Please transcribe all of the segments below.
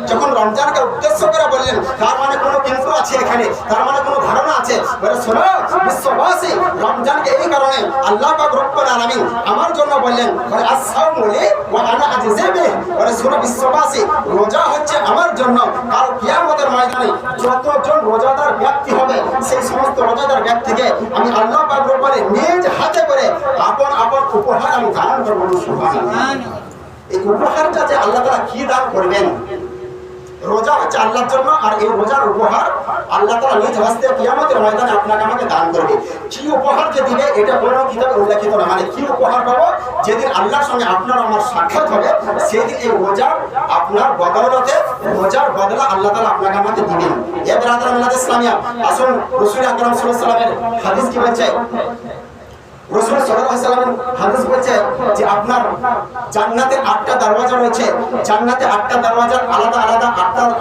যখন রমজানকে উদ্দেশ্য করে বললেন তার মানে কোনো কিন্তু আছে এখানে, তার মানে কোনো ধারণা আছে। বলে শোনো বিশ্ববাসী, রমজানকে এই কারণে আল্লাহ পাক রব্বুল আলামিন আমার জন্য বললেন, বলে আস-সাওমু লি ওয়া আনা আজজি বিহি। বলে শোনো বিশ্ববাসী, রোজা হচ্ছে আমার জন্য। কাল কিয়ামতের ময়দানে যতজন রোজাদার ব্যক্তি হবে সেই সমস্ত রোজাদার ব্যক্তিকে আমি আল্লাহ পাক রব্বুল নিজ হাতে করে আপন আপন উপহার আমি দান করব। সুবহানাল্লাহ। এই উপহারটা যে আল্লাহ তাআলা কি দান করবেন, রোজা হচ্ছে আল্লাহর জন্য, আর এই রোজার উপহার আল্লাহ তাআলা নিজ হস্তে কিয়ামতের ময়দানে আপনাকে আমাকে দান করবে। কি উপহার যে দিবে এটা কোনো কিতাবে উল্লেখিত না, মানে কি উপহার পাবো যেদিন আল্লাহর সঙ্গে আপনার আমার সাক্ষাৎ হবে সেদিন এই রোজার আপনার বদৌলতে রোজার বদলা আল্লাহ তাআলা আপনাকে আমাকে দিবেন। এ ব্রাদার মিলাদ ইসলামিয়া, আসুন রাসূল আকরাম সাল্লাল্লাহু আলাইহি ওয়াসাল্লামের হাদিস কি বলছে। রাসূল সাল্লাল্লাহু আলাইহি ওয়াসাল্লাম হাদিস বলছে যে আপনার জান্নাতের 8টা দরওয়াজা রয়েছে, জান্নাতে 8টা দরওয়াজার আলাদা আলাদা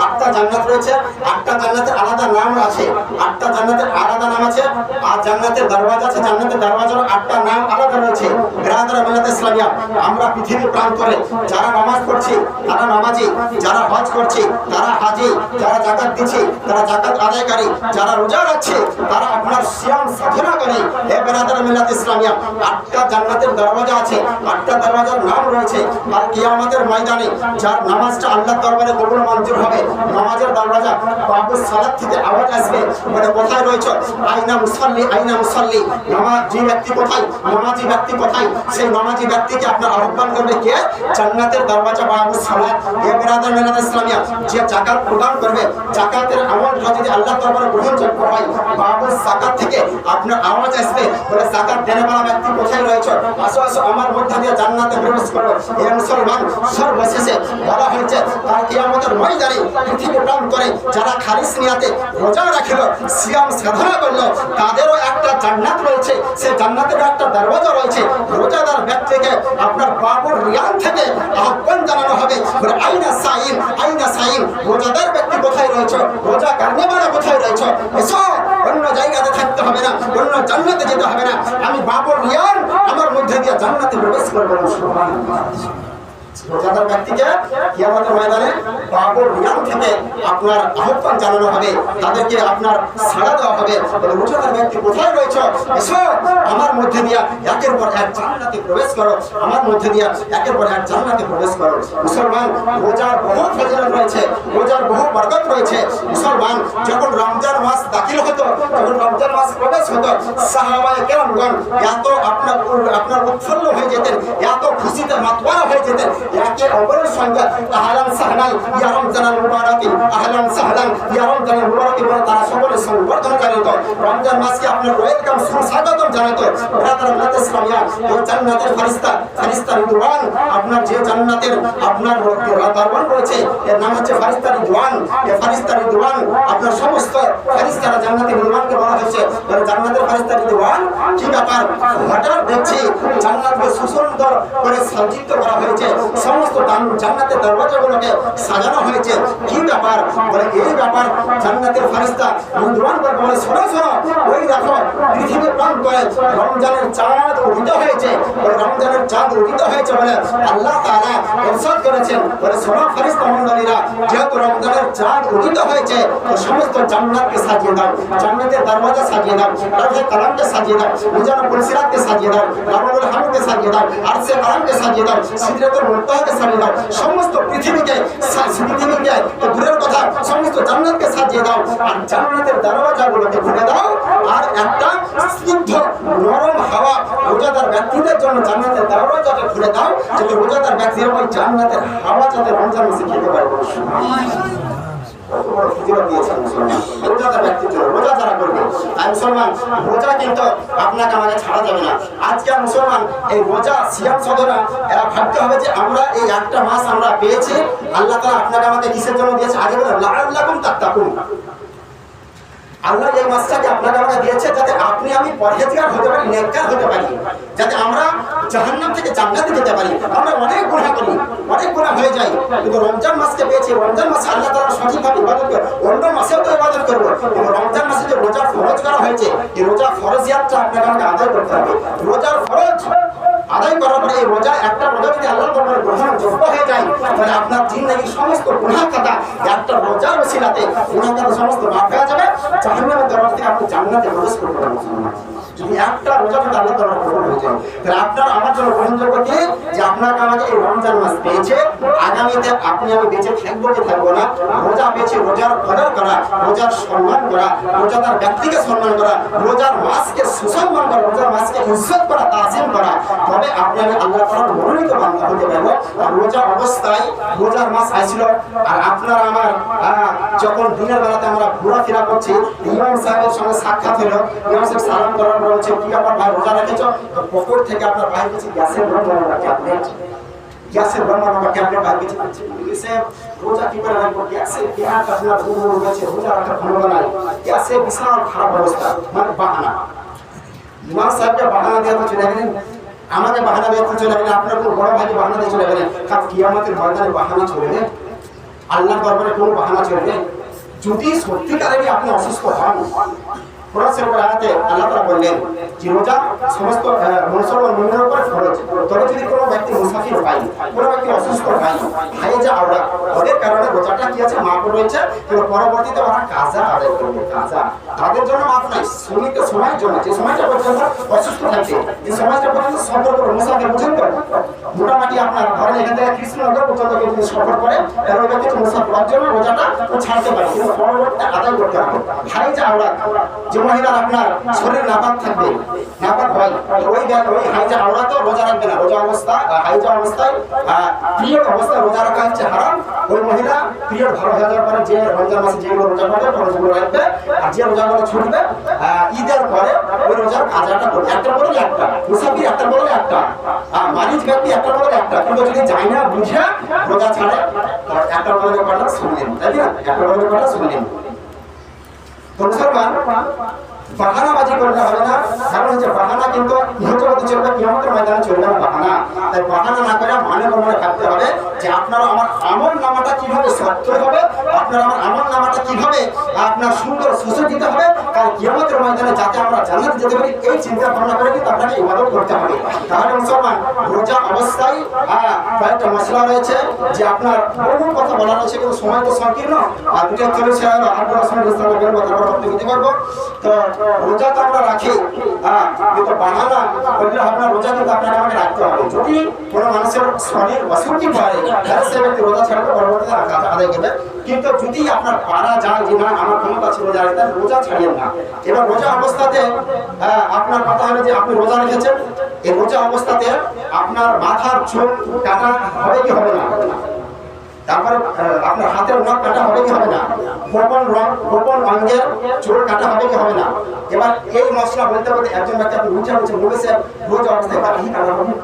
8টা জান্নাত রয়েছে, 8টা জান্নাতের আলাদা নাম আছে, 8টা জান্নাতের আলাদা নাম আছে, আর জান্নাতের দরওয়াজা আছে, জান্নাতের দরওয়াজার 8টা নাম আলাদা রয়েছে। বিরাদর মিলাত ইসলামিয়া, আমরা পৃথিবীর প্রান্তরে যারা নামাজ পড়ছি তারা নামাজি, যারা হজ করছি তারা হাজি, যারা যাকাত দিচ্ছি তারা যাকাত আদায়কারী, যারা রোজা রাখছে তারা আপনার সিয়াম সাধনা করে। হে বিরাদর মিলাত ইসলামিয়া, 8টা জান্নাতের দরওয়াজা আছে, 8টা দরওয়াজার নাম রয়েছে। আর কিয়ামতের ময়দানে যার নামাজটা আল্লাহর দরবারে কবুল মঞ্জুর হবে, নামাজের দরওয়াজা বাবুস সালাত থেকে আওয়াজ আসবে, বলে কোথায় রয়েছে, আইনা মুসাল্লি আইনা মুসাল্লি, নামাজি ব্যক্তি কোথায়, নামাজি ব্যক্তি কোথায়। সেই নামাজি ব্যক্তিকে আপনার আহ্বান করবে কে, জান্নাতের দরওয়াজা বাবুস সালাত। হে বিরাদর মিলাত ইসলামিয়া, যে যাকাত প্রদান করবে, যাকাতের আমলটা যদি আল্লাহর দরবারে গ্রহণযোগ্য হয়, বাবুস যাকাত থেকে আপনার আওয়াজ আসবে, বলে যাকাত দেনেওয়ালা ব্যক্তি কোথায় রয়েছে, আসো আসো আমার মধ্যে দিয়ে জান্নাতে প্রবেশ করো। হে মুসলমান, সর্বশেষে বলা হয়েছে তার কিয়ামতের ময়দানে পৃথিবী প্রান্তরে যারা খালিস নিয়াতে রোজা রাখিল, সিয়াম সাধনা করলো, তাদেরও একটা জান্নাত রয়েছে, সেই জান্নাতের একটা দরওয়াজা রয়েছে। রোজাদার ব্যক্তিকে আপনার বাবুর রিয়ান থেকে আহ্বান জানানো হবে, বলে আইনা সাইম আইনা সাইম, রোজাদার ব্যক্তি কোথায় রয়েছে, রোজা কারণেওয়ালা কোথায় রয়েছে, এসো অন্য জায়গাতে থাকতে হবে না, অন্য জান্নাতে যেতে হবে না, আমি বাবুর রিয়ান আমার মধ্যে দিয়ে জান্নাতে প্রবেশ করবো। সুবহানাল্লাহ। রোজাদার ব্যক্তিকে কিয়ামতের ময়দানে বাবুর রিয়ান থেকে আপনার আহ্বান জানানো হবে, তাদেরকে আপনার সাড়া দেওয়া হবে, রোজাদার ব্যক্তি কোথায় রয়েছে, এসো আমার মধ্যে দিয়া একের পর এক জান্নাতে প্রবেশ করো, আমার মধ্যে দিয়া একের পর এক জান্নাতে প্রবেশ করো। মুসলমান, রোজার বহু ফজিলত রয়েছে, রোজার বহু বরকত রয়েছে। মুসলমান, যখন রমজান মাস দাখিল হতো, যখন রমজান মাস প্রবেশ হতো, সাহাবায়ে কেরামগণ এত আপনার উৎফুল্ল হয়ে যেতেন, এত খুশিতে মাতোয়ারা হয়ে যেতেন, একে অপরের সঙ্গে আহলান সাহলান ইয়া রমজানুল মুবারাক, আহলান সাহলান ইয়া রমজানুল মুবারাক বলে তারা সকলে সংবর্ধনা জানাতো, রমজান মাসকে আপনার ওয়েলকাম সুস্বাগতম জানাতো। ব্রাদার মিলাত ইসলামিয়া, ওই জান্নাতের ফেরেশতা রিদওয়ান, আপনার যে জান্নাতের আপনার দরবার রয়েছে এর নাম হচ্ছে ফেরেশতা রিদওয়ান। এই ফেরেশতা রিদওয়ান আপনার সমস্ত ফেরেশতারা জান্নাতের রিদওয়ানকে বলা হয়েছে, জান্নাতের ফেরেশতা রিদওয়ান কি ব্যাপার, হঠাৎ দেখছি জান্নাতকে সুন্দর করে সজ্জিত করা হয়েছে, সমস্ত জান্নাতের দরওয়াজাগুলোকে সাজানো হয়েছে, কি ব্যাপার, বলে এই ব্যাপার জান্নাতের ফেরেশতা রিদওয়ান বলে শোনো শোনো, ওই দেখো পৃথিবীর প্রান্তরে রমজানের চাঁদ উদিত হয়েছে, বলে রমজানের চাঁদ উদিত হয়েছে বলে আল্লাহ তাআলা ইরশাদ করেছেন, বলে শোনো ফেরেশতা মণ্ডলীরা, যেহেতু রমজানের চাঁদ উদিত হয়েছে সমস্ত জান্নাতকে সাজিয়ে দাও, জান্নাতের দরওয়াজা সাজিয়ে দাও, লাউহে কালামকে সাজিয়ে দাও, মিজানুল পুরসিরাতকে সাজিয়ে দাও, লাউহুল হামদকে সাজিয়ে দাও, আরশে কালামকে সাজিয়ে দাও, সিদরাতুল মুনতাহাকে সাজিয়ে দাও, সমস্ত পৃথিবীকে তো দূরের কথা সমস্ত জান্নাতকে সাজিয়ে দাও, আর জান্নাতের দরওয়াজাগুলোকে খুলে দাও, আর একটা স্নিগ্ধ নরম হাওয়া রোজাদার ব্যক্তিদের জন্য জান্নাতের দরওয়াজাটা খুলে দাও, যাতে রোজাদার ব্যক্তিরা ওই জান্নাতের হাওয়া যাতে রমজান মাসে খেতে পারে। রোজা কিন্তু আপনাকে আমাকে ছাড়া যাবে না। আজকে মুসলমান এই রোজা সিয়াম সাধনা এরা ভাবতে হবে যে আমরা এই একটা মাস আমরা পেয়েছি, আল্লাহ তাআলা আপনাকে আমাকে কিসের জন্য দিয়েছে, আগে বলেন লাআল্লাকুম তাত্তাকুন। আল্লাহ এই মাসটাকে আপনাকে আমাকে দিয়েছে যাতে আপনি আমি পরহেজগার হতে পারি, নেককার হতে পারি, যাতে আমরা জাহান্নাম থেকে জান্নাতে যেতে পারি। আমরা অনেক গুনাহ করি, অনেক গুনাহ হয়ে যায়, কিন্তু রমজান মাসকে পেয়েছি, রমজান মাসে আল্লাহ তাআলা সঠিকভাবে ইবাদত করব, অন্য মাসেও তো ইবাদত করব, কিন্তু রমজান মাসে যে রোজা ফরজ করা হয়েছে, এই রোজা ফরজিয়াতটা আপনাকে আমাকে আদায় করতে হবে। রোজার ফরজ আদায় করার পরে এই রোজা একটা রোজা যদি আল্লাহর দরবারে গ্রহণযোগ্য হয়ে যায়, তাহলে আপনার জিন্দেগীর সমস্ত গুনাহ খাতা একটা রোজার ওসিলাতে গুনাহগার সমস্ত মাফ হয়ে যাবে, জাহান্নামের দরজা থেকে আপনি জান্নাতে প্রবেশ করতে পারবেন। যদি একটা রোজা যদি আল্লাহ তাআলা কবুল হয়ে যায়, তাহলে আপনার আমার জন্য গ্রহণযোগ্য কি যে আপনাকে আমাকে এই রমজান মাস পেয়েছে, আগামীতে আপনি আমি বেঁচে থাকবো কি থাকবো না, রোজা পেয়েছে রোজার কদর করা, রোজার সম্মান করা, রোজাদার ব্যক্তিকে সম্মান করা, রোজার মাসকে সুসম্মান করা, রোজার মাসকে ইজ্জত করা, তাজিম করা, তবে আপনি আমি আল্লাহ তাআলার মনোনীত বান্দা হতে পারবো। আর রোজা অবস্থায় রোজার মাস আসছিল আর আপনার আমার যখন দিনের বেলাতে আমরা ঘোরাফেরা করছি, ইমাম সাহেবের সঙ্গে সাক্ষাৎ হলো, ইমাম সাহেব সালাম করার পর বলছে কি আপনার ভাই রোজা রেখেছো, পকেট থেকে আপনার ভাই কিছু গ্যাসের রমজান আপনি গ্যাসের রমজান আমাকে আপনার ভাই কিছু বলছে রোজা কি করে রাখবো, গ্যাসের গ্যাস আপনার ঘুম রয়েছে, রোজা রাখার ক্ষমতা নাই, গ্যাসের বিশাল খারাপ অবস্থা, মানে বাহানা। ইমাম সাহেবকে বাহানা দিয়ে তো চলে গেলেন, আমাকে বাহানা দিয়ে চলে গেলেন, আপনার কোনো বড় ভাইকে বাহানা দিয়ে চলে গেলেন, কারণ কিয়ামতের ময়দানে বাহানা চলবে, আল্লাহর দরবারে কোনো বাহানা চলবে। যদি সত্যিকারেরই আপনি অসুস্থ হন, কোরআন শরীফের আয়াতে আল্লাহ তাআলা বললেন যে রোজা সমস্ত মুসলমান মুমিনের উপর ফরজ। তবে যদি কোনো ব্যক্তি মুসাফির হয়, কোনো ব্যক্তি অসুস্থ হয়, হাইজা আওরা, ওদের কারণে রোজাটা কি আছে মাফ রয়েছে, কিন্তু পরবর্তীতে ওরা কাজা আদায় করবে, কাজা তাদের জন্য মাফ নাই, সীমিত সময়ের জন্য, যে সময়টা পর্যন্ত অসুস্থ থাকবে, এই সময়টা পর্যন্ত সফর করে মুসাফির বুঝেন তো, মোটামুটি আপনার ধরেন এখান থেকে কৃষ্ণনগর পর্যন্ত যদি সফর করে তাহলে ব্যক্তি মুসাফির জন্য রোজাটা ছাড়তে পারে, কিন্তু পরবর্তীতে আদায় করতে হবে। হাইজা আওরা, যে মহিলার আপনার শরীর নাপাক থাকবে, নাপাক হয়, ওই হাইজা আওরা তো রোজা রাখবে না, রোজা অবস্থা হাইজা অবস্থায় পিরিয়ড অবস্থায় রোজা রাখা হচ্ছে হারাম। ওই মহিলা পিরিয়ড ভালো হয়ে যাওয়ার পরে যে রমজান মাসে যেগুলো রোজা করবে রোজাগুলো রাখবে, আর যে রোজাগুলো ছুটবে ঈদের পরে ওই রোজার কাজাটা করবে। একটা বদলে একটা, মুসাফির একটা বদলে একটা, মারিজ ব্যক্তি একটা বদলে একটা, কিন্তু যদি যায় না বুঝে রোজা ছাড়ে একটা বদলে কথা শুনলেন, তাই না, একটা বদলে কথা শুনলেন। তো মুসলমান বাহানাবাজি করলে হবে না, কারণ হচ্ছে বাহানা কিন্তু ইহজগতে চলবে, কিয়ামতের ময়দানে চলবে না বাহানা। তাই বাহানা না করে মানে মনে থাকতে হবে যে আপনার আমার আমল নামাটা কিভাবে সত্য হবে, আপনার আমার আমল নামাটা কিভাবে আপনার সুন্দর সুসজ্জিত হবে, কারণ কিয়ামতের ময়দানে যাতে আমরা জান্নাতে যেতে পারি এই চিন্তা ভাবনা করে কিন্তু আপনাকে ইবাদত করতে হবে। তাহলে মুসলমান রোজা অবস্থায় কয়েকটা মশলা রয়েছে যে আপনার বহু কথা বলা রয়েছে, কিন্তু সময় তো সংকীর্ণ, আর দুটো চলেছে আর 8 সময় দিতে পারবো। তো রোজা তো আমরা রাখি, কিন্তু বাহানা করলে আপনার রোজা কিন্তু আপনাকে আমাকে রাখতে হবে। যদি কোনো মানুষের শরীর অসুখী পারে তাহলে সে ব্যক্তি রোজা ছাড়তে পরবর্তীতে আদায় করবে, কিন্তু যদি আপনার পারা যায় যে না আমার ক্ষমতা ছিল যায় তাহলে রোজা ছাড়িয়ে না। এবার রোজা অবস্থাতে আপনার কথা হলো যে আপনি রোজা রেখেছেন, এই রোজা অবস্থাতে আপনার মাথার চুল কাটা হবে কি হবে না, তারপরে আপনার হাতের নখ কাটা হবে কি হবে না, গোপন অঙ্গের চুল কাটা হবে কি হবে না। এবার এই মশলা বলতে বলতে একজন ব্যক্তি আপনি রোজা বলেছে রোজা অবস্থায় দাড়ি কাটা হবে,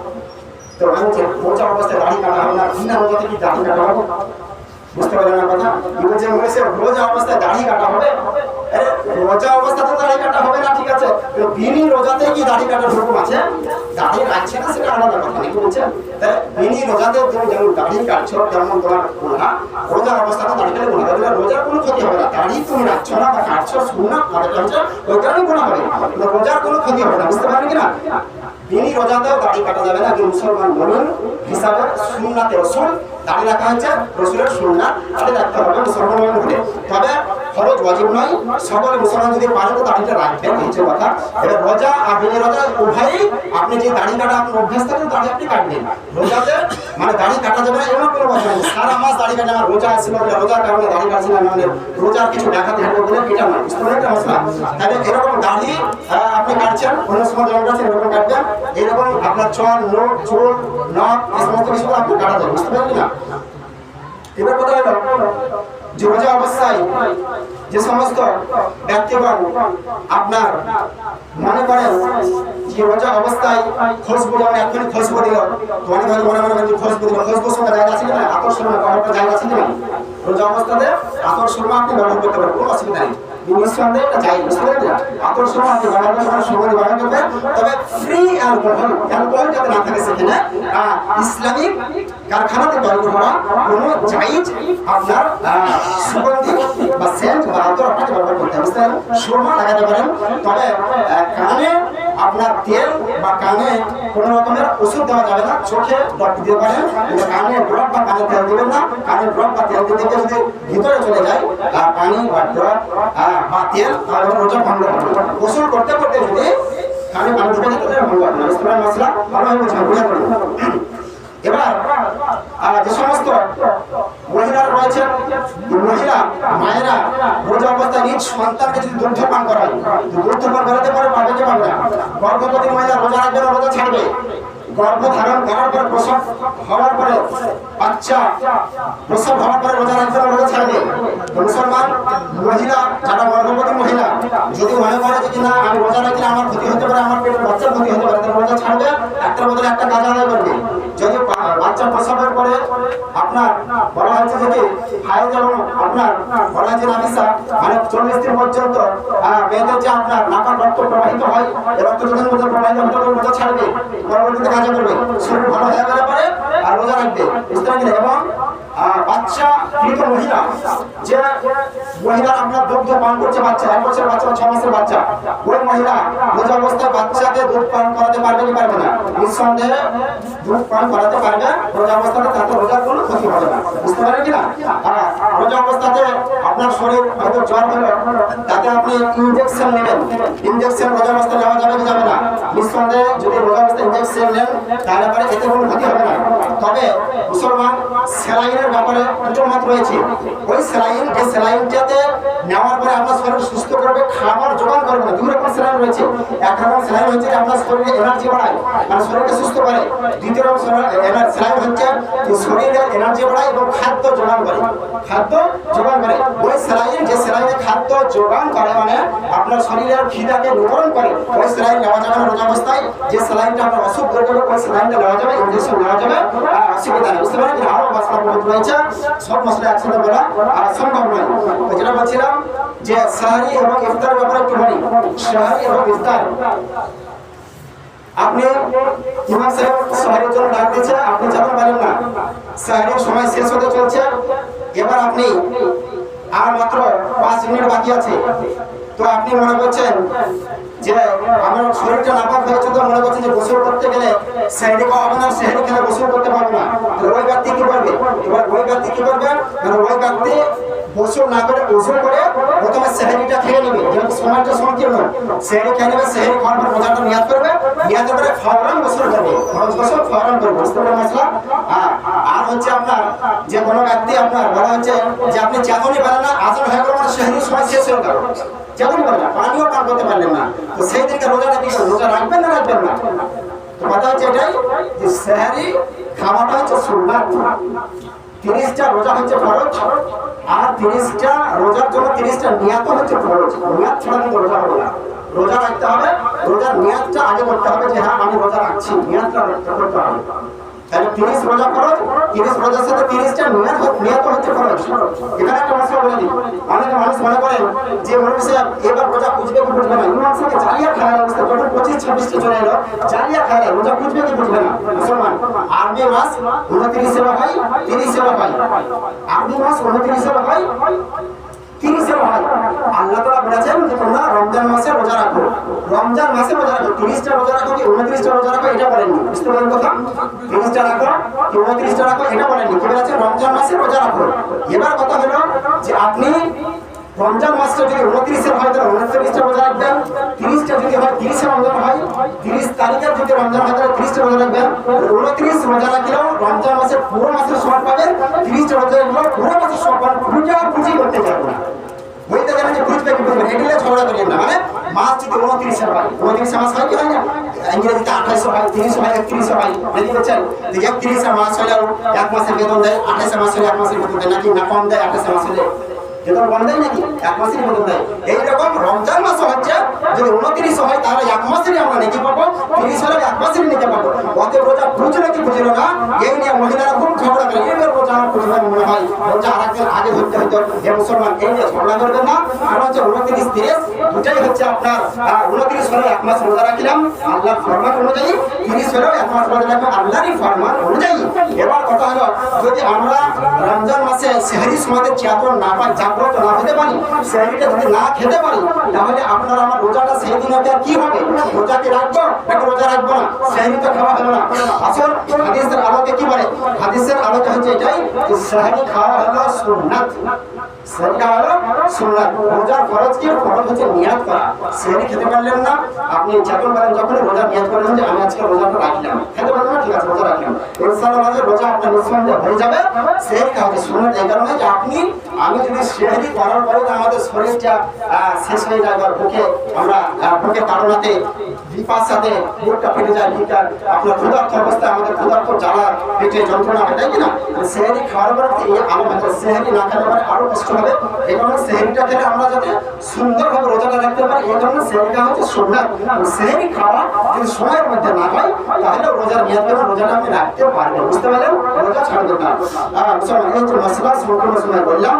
তো আমি রোজা অবস্থায় দাড়ি কাটা হবে না, বিনা রোজাতে কি দাড়ি কাটা হবে, বুঝতে পারলেন না কথা? বলেছে রোজা অবস্থায় দাড়ি কাটা হবে, রোজা অবস্থাতে দাড়ি কাটা হবে না, ঠিক আছে, বিনি রোজাতে কি দাড়ি কাটার হুকুম আছে? দাড়ি কাটছে না সেটা আলাদা কথা, নাকি বলছে? বিনি রোজাতে তুমি যেমন দাড়ি কাটছো তেমন তোমার গুনাহ, রোজার অবস্থাতে দাড়ি কাটলে গুনাহ হবে, রোজার কোনো ক্ষতি হবে না। দাড়ি তুমি রাখছো না বা কাটছো সুন্নাত আদায় করছো ওই কারণে গুনাহ হবে, রোজার কোনো ক্ষতি হবে না, বুঝতে পারলেন কি না? বিনি রোজাতেও দাড়ি কাটা যাবে না, কিন্তু মুসলমান মুমিন হিসাবে সুন্নাতে রাসূল দাড়ি রাখা হচ্ছে, রাসূলের সুন্নাত দাড়ি রাখতে হবে মুসলমান হলে, তবে ফরজ ওয়াজিব নয়। সকলে মুসলমান যদি পারে তো দাড়িটা রাখবেন, হচ্ছে কথা। এবার রোজা আর বিনি রোজা উভয়ই আপনি যে দাড়ি কাটা আপনার অভ্যাস থাকে দাড়ি আপনি কাটবেন, রোজাতে মানে দাড়ি কাটা যাবে না এমন কোনো কথা নেই। সারা মাস দাড়ি কাটা আমার রোজা আসছিল, রোজার কারণে দাড়ি কাটছি না, মানে রোজার কিছু দেখাতে হবে বলে এটা নয়, বুঝতে পারলেন একটা মশলা। তাহলে এরকম দাড়ি আপনি কাটছেন, অন্য সময় যেমন কাটছেন এরকম কাটবেন, এরকম আপনার চুল নখ এই সমস্ত কিছু আপনি কাটা যাবে, বুঝতে পারলেন না? এবার কথা হলো যে রোজা অবস্থায় যে সমস্ত ব্যক্তিগণ আপনার মনে করেন যে রোজা অবস্থায় খুশবু, যেমন এখনই খুশবু দিল, তো অনেক মনে খুশবু দিল, খুশবুর সঙ্গে জায়গা আছে কিনা, আতর সুরমা ব্যবহার জায়গা আছে কিনা, রোজা অবস্থাতে আতর সুরমা আপনি ব্যবহার করতে পারেন, কোনো অসুবিধা নেই, নিঃসন্দেহে এটা যাই, বুঝতে পারলেন? আতর সুরমা আপনি ব্যবহার করতে সময় ব্যবহার করবেন, তবে ফ্রি অ্যালকোহল যাতে না থাকে সেখানে ইসলামিক কারখানাতে তৈরি হওয়া কোনো জায়েজ আপনার সুগন্ধি বা সেন্ট বা আতর আপনাকে ব্যবহার করতে হবে, বুঝতে পারলেন? সুরমা লাগাতে পারেন, তবে কানে আপনার তেল বা বা কানে কোনো রকমের ওষুধ দেওয়া যাবে না, চোখে ড্রপ দিতে পারেন, কিন্তু কানে ড্রপ বা কানে তেল দিবেন না। কানে ড্রপ বা তেল দিতে যদি ভিতরে চলে যায় পানি বা ড্রপ বা তেল, তাহলে রোজা ভঙ্গ হবে। গোসল করতে করতে যদি কানে পানি ঢুকে যায় তাহলে ভঙ্গ হবে না। ইসলামের মশলা ভালোভাবে বুঝা করুন। এবার যে সমস্ত মহিলারা রয়েছেন, মহিলা মায়েরা রোজা অবস্থায় নিজ সন্তানকে যদি দুগ্ধ পান করায়, দুগ্ধ পান করাতে পারে, পাবে কি পাবে না? গর্ভবতী মহিলা রোজা রাখবে না, রোজা ছাড়বে। গর্ভ ধারণ করার পরে, প্রসব হওয়ার পরে, বাচ্চা প্রসব হওয়ার পরে রোজা রাখবে না, রোজা ছাড়বে। মুসলমান মহিলা যারা গর্ভবতী মহিলা যদি মনে করে যে না আমি রোজা রাখলে আমার ক্ষতি হতে পারে, আমার পেটের বাচ্চার ক্ষতি হতে পারে, তাহলে রোজা ছাড়বে। একটার বদলে একটা কাজ আদায় করবে। যদি বাচ্চা প্রসবের পরে আপনার বলা হয়েছে যে হায়েজ এবং আপনার বলা হয়েছে নাফিসা মানে 40 দিন পর্যন্ত মেয়েদের যে আপনার নাপাক রক্ত প্রবাহিত হয়, এই রক্ত যখন মধ্যে প্রবাহিত হতে রোজা ছাড়বে, পরবর্তীতে কাজে করবে, শরীর ভালো হয়ে গেলে পরে আর রোজা রাখবে, বুঝতে পারলেন? এবং বাচ্চা মৃত মহিলা, যে মহিলা আপনার দুধ পান করছে, বাচ্চা 1 বছরের বাচ্চা বা 6 মাসের বাচ্চা, ওই মহিলা রোজা অবস্থায় বাচ্চাকে দুধ পান করাতে পারবে কি পারবে না? নিঃসন্দেহে দুধ পান করাতে পারবে রোজা অবস্থাতে, তাতে রোজার কোনো ক্ষতি হবে না, বুঝতে পারেন কিনা? রোজা অবস্থাতে আপনার শরীর হয়তো জ্বর হলো, তাতে আপনি ইনজেকশন নেবেন, ইনজেকশন রোজা অবস্থায় নেওয়া যাবে কি যাবে না? নিঃসন্দেহে যদি রোজা অবস্থায় ইনজেকশন নেন তাহলে পরে এতে কোনো ক্ষতি হবে না। তবে মুসলমান স্যালাইনের ব্যাপারে দুটো মত রয়েছে। ওই স্যালাইন, যে স্যালাইনটাতে নেওয়ার পরে আপনার শরীর সুস্থ করবে, খাবার জোগান করবে না। 2 রকম স্যালাইন রয়েছে। এক রকম স্যালাইন হচ্ছে আপনার শরীরে এনার্জি বাড়ায়, মানে শরীরকে সুস্থ করে। দ্বিতীয় রকম স্যালাইন হচ্ছে শরীরের এনার্জি বাড়ায় এবং খাদ্য জোগান করে, খাদ্য জোগান করে। ওই স্যালাইন, যে স্যালাইনে খাদ্য জোগান করে মানে আপনার শরীরের খিদাকে নিবারণ করে, ওই স্যালাইন নেওয়া যাবে না রোজা অবস্থায়। যে স্যালাইনটা আপনার অসুখ করে দেবে ওই স্যালাইনটা নেওয়া যাবে, ইনজেকশন নেওয়া যাবে, অসুবিধা নেই, বুঝতে পারেন? আরো মশলা রয়েছে, সব মশলা একসাথে বলা সম্ভব নয়। তো যেটা বলছিলাম যে সাহারি এবং ইফতারের ব্যাপারে একটু বলি। সাহারি এবং ইফতার, আপনি ইমাম সাহেব সাহারির জন্য ডাক দিয়েছে, আপনি যেতে পারেন না, সাহারির সময় শেষ হতে চলছে, এবার আপনি আর মাত্র 5 মিনিট বাকি আছে, তো আপনি মনে করছেন যে আমার শরীরটা নাপাক হয়েছে, তো মনে করছেন যে গোসল করতে গেলে সেহরি খাওয়া হবে না, সেহরি খেলে গোসল করতে পারবে না, ওই ব্যক্তি কি করবে? এবার ওই ব্যক্তি কি করবে? মানে ওই ব্যক্তি গোসল না করে গোসল করে প্রথমে সেহরিটা খেয়ে নেবে, যেহেতু সময়টা সংকীর্ণ, সেহরি খেয়ে নেবে, সেহরি খাওয়ার পর রোজাটা নিয়াত করবে, নিয়াতের পরে ফওরান গোসল করবে, ফরজ গোসল ফওরান করবে, বুঝতে পারলেন মশলা? আর হচ্ছে আপনার যে কোনো ব্যক্তি আপনার বলা হচ্ছে যে আপনি চেতনই পারেন না, আজান হয়ে গেল মানে সেহরির সময় শেষ হয়ে গেল, যেমন পারেন না, পানিও পান করতে পারলেন না, তো সেই দিনকে রোজাটা কি করবেন? রোজা রাখবেন না রাখবেন না? তো কথা হচ্ছে এটাই যে সেহরি খাওয়াটা হচ্ছে সুন্নাত। 30টা রোজা হচ্ছে ফরজ, আর 30টা রোজার জন্য 30টা নিয়াত হচ্ছে ফরজ। নিয়াত ছাড়া কিন্তু রোজা হবে না, রোজা রাখতে হবে, রোজার নিয়াতটা আগে করতে হবে যে হ্যাঁ আমি রোজা রাখছি, নিয়াতটা করতে হবে। তাহলে 30 রোজা ফরজ, 30 রোজার সাথে 30টা নিয়াত হচ্ছে ফরজ। এখানে একটা মশলা বলে দিই, অনেক মানুষ মনে করেন যে মৌলভী সাহেব এবার রোজা বুঝবে কি বুঝবে না, ইমাম সাহেবকে জালিয়া খাওয়ার অবস্থা, যখন 25-26টা চলে এলো জালিয়া খাওয়া, রোজা বুঝবে কি বুঝবে না? মুসলমান আরবি মাস 29 হয়, 30 হয়, আরবি মাস 29 হয়, 30 হয়। আল্লাহ তাআলা বলেছেন যে তোমরা রমজান মাসে রোজা রাখো, রমজান মাসে রোজা রাখো, 30টা রোজা রাখো কি 29টা রোজা রাখো এটা বলেননি, বুঝতে পারলেন কথা? 30টা রাখো কি 29টা রাখো এটা বলেননি, কি বলেছে? রমজান মাসে রোজা রাখো। এবার কথা হলো যে আপনি রমজান মাসটা যদি 29 হয় তাহলে 29টা রোজা রাখবেন, 30টা যদি হয় 30 রমজান হয়, 30 তারিখে যদি রমজান হয় তাহলে 30টা রোজা রাখবেন। 29 রোজা রাখলেও রমজান মাসে পুরো মাসের সওয়াব পাবেন, 30টা রোজা রাখলেও পুরো মাসের সওয়াব পাবেন, খুঁজি করতে যাবেন না। বইতে গেলে যে বুঝবে কি বুঝবেন এগুলো ঝগড়া করেন না, মানে মাস যদি 29 হয়, 29 মাস হয় কি হয় না, ইংরেজিতে 28 হয়, 30 হয়, 31 হয়, বুঝতে পারছেন? যে 31 মাস হলেও 1 মাসের বেতন দেয়, 28 মাস হলে 1 মাসের বেতন দেয়, নাকি না কম দেয় 28 মাস হলে বেতন কম দেয় নাকি 1 মাসের বেতন দেয়। এইরকম রমজান মাস হচ্ছে যদি 29 হয় তাহলে 1 মাসেরই আমরা নেকি পাবো, 30 হলে 1 মাসেরই নেকি পাবো। অতএব রোজা বুঝলো কি বুঝলো না এই নিয়ে মহিলারা খুব ঝগড়া করে, এবার রোজা আমার বুঝবে মনে হয় রোজা আরেকদিন আগে ধরতে হতো, হে মুসলমান এই নিয়ে ঝগড়া করবেন না। আর হচ্ছে 29-30 দুটাই হচ্ছে আপনার 29 হলে 1 মাস রোজা রাখলাম আল্লাহর ফরমান অনুযায়ী, 30 হলেও 1 মাস রোজা রাখলাম আল্লাহরই ফরমান অনুযায়ী। এবার কথা হলো যদি আমরা রমজান মাসে সেহরির সময় চেতন না পাই, জাগ্রত না হতে পারি, সেহরিটা যদি না খেতে পারি, তাহলে আপনার আমার রোজাটা তাহলে সেই দিন ওটা কি হবে? রোজা কি রাখবো নাকি রোজা রাখবো না? সেহরি তো খাওয়া হলো না। আসল হাদিসের আলোকে কি বলে? হাদিসের আলোকে হচ্ছে এটাই যে সেহরি খাওয়া হলো সুন্নাত। সেহরি খাওয়া হলো সুন্নাত। রোজার ফরজ কি? ফরজ হচ্ছে নিয়াত করা। সেহরি খেতে পারলেন না, আপনি যখন বলেন যখন রোজা নিয়াত করলেন যে আমি আজকে রোজাটা রাখলাম, খেতে পারলেন না, ঠিক আছে রোজা রাখলাম, ইনশাআল্লাহ রোজা আপনার নিঃসন্দেহে হয়ে যাবে। সেহরি খাওয়া হচ্ছে সুন্নাত এই কারণে যে আমি যদি সেহরি করার পরে আমাদের শরীরটা শেষ হয়ে যায় বা আমরা বুকে কারণাতে বিপাশাতে বুকটা ফেটে যায়, বুকটা আপনার ক্ষুধার্ত অবস্থায় আমাদের ক্ষুধার্ত জ্বালা পেটে যন্ত্রণা হয়, তাই কিনা? সেহরি খাওয়ার পরে এই আলো সেহরি না খেলে পরে আরো কষ্ট হবে। এই কারণে সেহরিটা খেলে আমরা যাতে সুন্দরভাবে রোজাটা রাখতে পারি, এই কারণে সেহরিটা হচ্ছে সুন্নাত। সেহরি খাওয়া যদি সময়ের মধ্যে না হয় তাহলে রোজার নিয়ত করে রোজাটা আপনি রাখতে পারবেন, বুঝতে পারলেন? রোজা ছাড়বেন না। মুসলমান এই যে মশলা সম্পূর্ণ সময় বললাম।